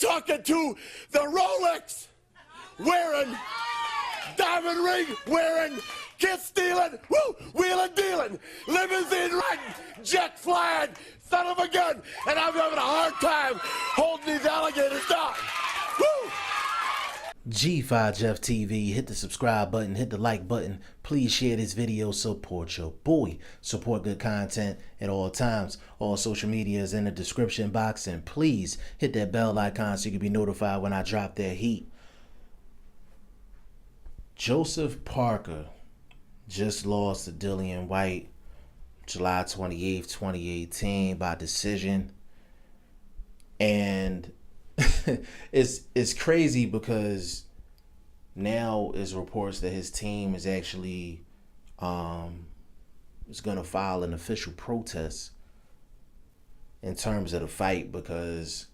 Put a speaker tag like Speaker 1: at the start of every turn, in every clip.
Speaker 1: You're talking to the Rolex wearing, diamond ring wearing, kiss stealing, wheeling dealing, limousine riding, jet flying, son of a gun, and I'm having a hard time holding these alligators down. Woo!
Speaker 2: G5 Jeff TV, hit the subscribe button, hit the like button. Please share this video, support your boy. Support good content at all times. All social media is in the description box, and please hit that bell icon so you can be notified when I drop that heat. Joseph Parker just lost to Dillian Whyte July 28th, 2018 by decision. And it's crazy because now is reports that his team is actually is going to file an official protest in terms of the fight because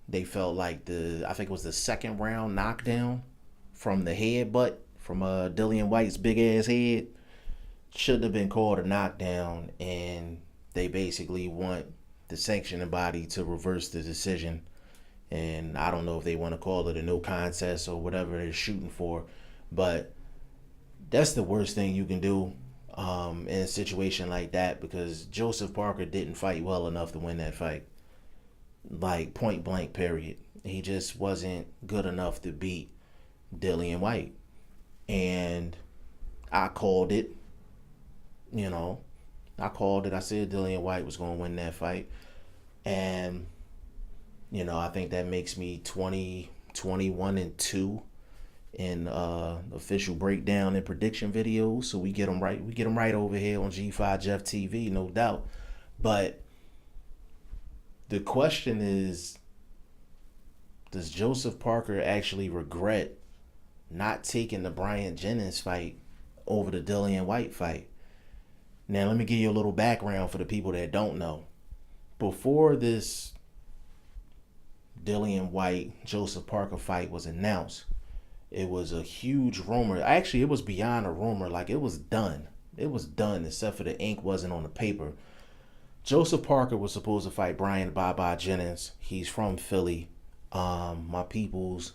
Speaker 2: they felt like I think it was the second round knockdown from the headbutt from Dillian Whyte's big ass head shouldn't have been called a knockdown, and they basically want the sanctioning body to reverse the decision. And I don't know if they want to call it a no contest or whatever they're shooting for, but that's the worst thing you can do in a situation like that, because Joseph Parker didn't fight well enough to win that fight. Like, point blank, period. He just wasn't good enough to beat Dillian Whyte. And I called it. I called it. I said Dillian Whyte was going to win that fight. And I think that makes me 21-2 in official breakdown and prediction videos. So we get them right. We get them right over here on G5 Jeff TV, no doubt. But the question is, does Joseph Parker actually regret not taking the Bryant Jennings fight over the Dillian Whyte fight? Now, let me give you a little background for the people that don't know. Before this Dillian Whyte Joseph Parker fight was announced, it was a huge rumor. Actually, it was beyond a rumor. Like, it was done. It was done, except for the ink wasn't on the paper. Joseph Parker was supposed to fight Bryant Jennings. He's from Philly. My peoples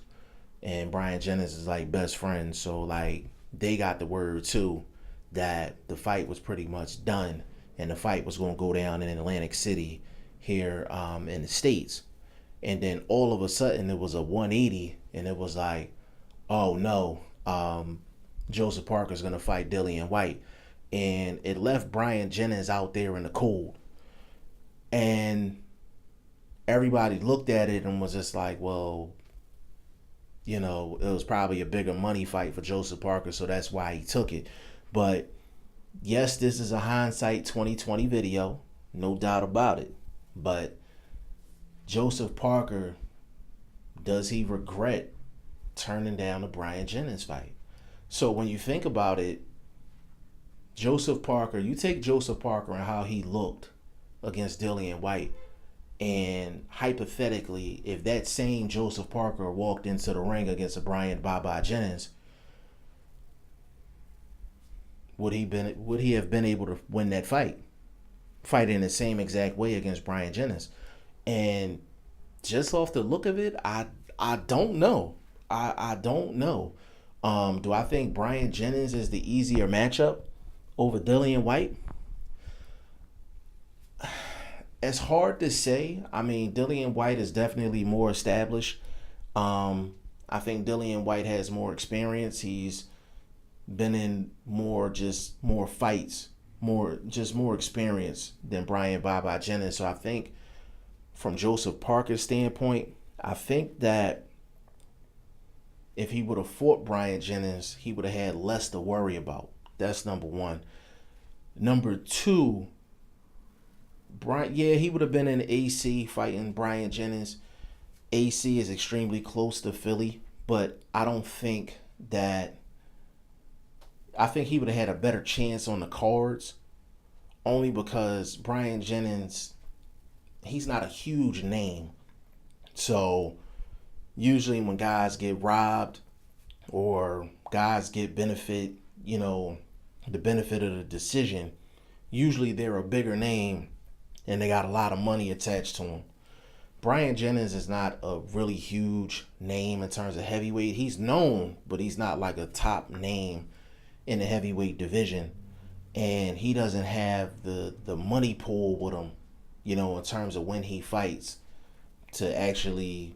Speaker 2: and Bryant Jennings is like best friends. So like they got the word too that the fight was pretty much done, and the fight was going to go down in Atlantic City here in the States. And then all of a sudden it was a 180, and it was like, oh no, Joseph Parker's going to fight Dillian Whyte. And it left Bryant Jennings out there in the cold. And everybody looked at it and was just like, well, it was probably a bigger money fight for Joseph Parker, so that's why he took it. But yes, this is a hindsight 2020 video, no doubt about it. But Joseph Parker, does he regret turning down the Bryant Jennings fight? So when you think about it, Joseph Parker, you take Joseph Parker and how he looked against Dillian Whyte, and hypothetically, if that same Joseph Parker walked into the ring against a Bryant Jennings, would he have been able to win that fight in the same exact way against Bryant Jennings? And just off the look of it, I don't know. I don't know. Do I think Bryant Jennings is the easier matchup over Dillian Whyte? It's hard to say. I mean, Dillian Whyte is definitely more established. I think Dillian Whyte has more experience. He's been in more fights, more experience than Bryant Jennings. So I think from Joseph Parker's standpoint, I think that if he would have fought Bryant Jennings, he would have had less to worry about. That's number one. Number two, he would have been in AC fighting Bryant Jennings. AC is extremely close to Philly, but I think he would have had a better chance on the cards, only because Bryant Jennings, he's not a huge name. So usually when guys get robbed or guys get the benefit of the decision, usually they're a bigger name and they got a lot of money attached to them. Bryant Jennings is not a really huge name in terms of heavyweight. He's known, but he's not like a top name in the heavyweight division. And he doesn't have the money pool with him, you know, in terms of when he fights to actually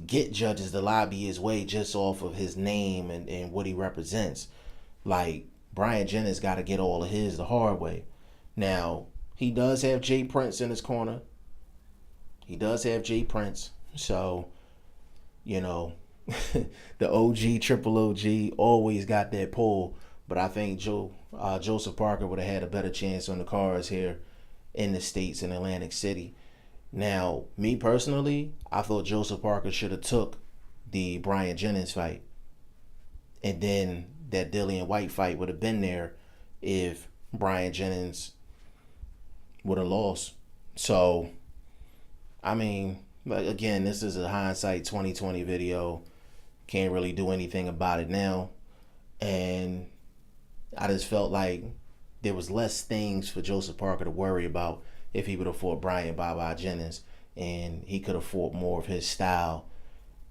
Speaker 2: get judges to lobby his way just off of his name and what he represents. Like, Bryant Jennings got to get all of his the hard way. Now, he does have Jay Prince in his corner. He does have Jay Prince. So, you know, the OG, triple OG, always got that pull. But I think Joseph Parker would have had a better chance on the cards here in the States, in Atlantic City. Now, me personally, I thought Joseph Parker should have took the Bryant Jennings fight. And then that Dillian Whyte fight would have been there if Bryant Jennings would have lost. So, I mean, again, this is a hindsight 2020 video. Can't really do anything about it now. And I just felt like there was less things for Joseph Parker to worry about if he would have fought Bryant Jennings, and he could have fought more of his style,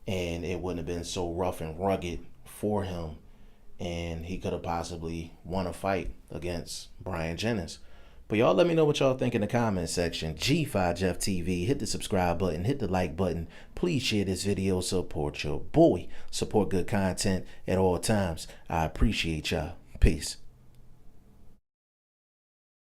Speaker 2: and it wouldn't have been so rough and rugged for him, and he could have possibly won a fight against Bryant Jennings. But y'all let me know what y'all think in the comment section. G5 Jeff TV, hit the subscribe button, hit the like button. Please share this video, support your boy. Support good content at all times. I appreciate y'all. Peace.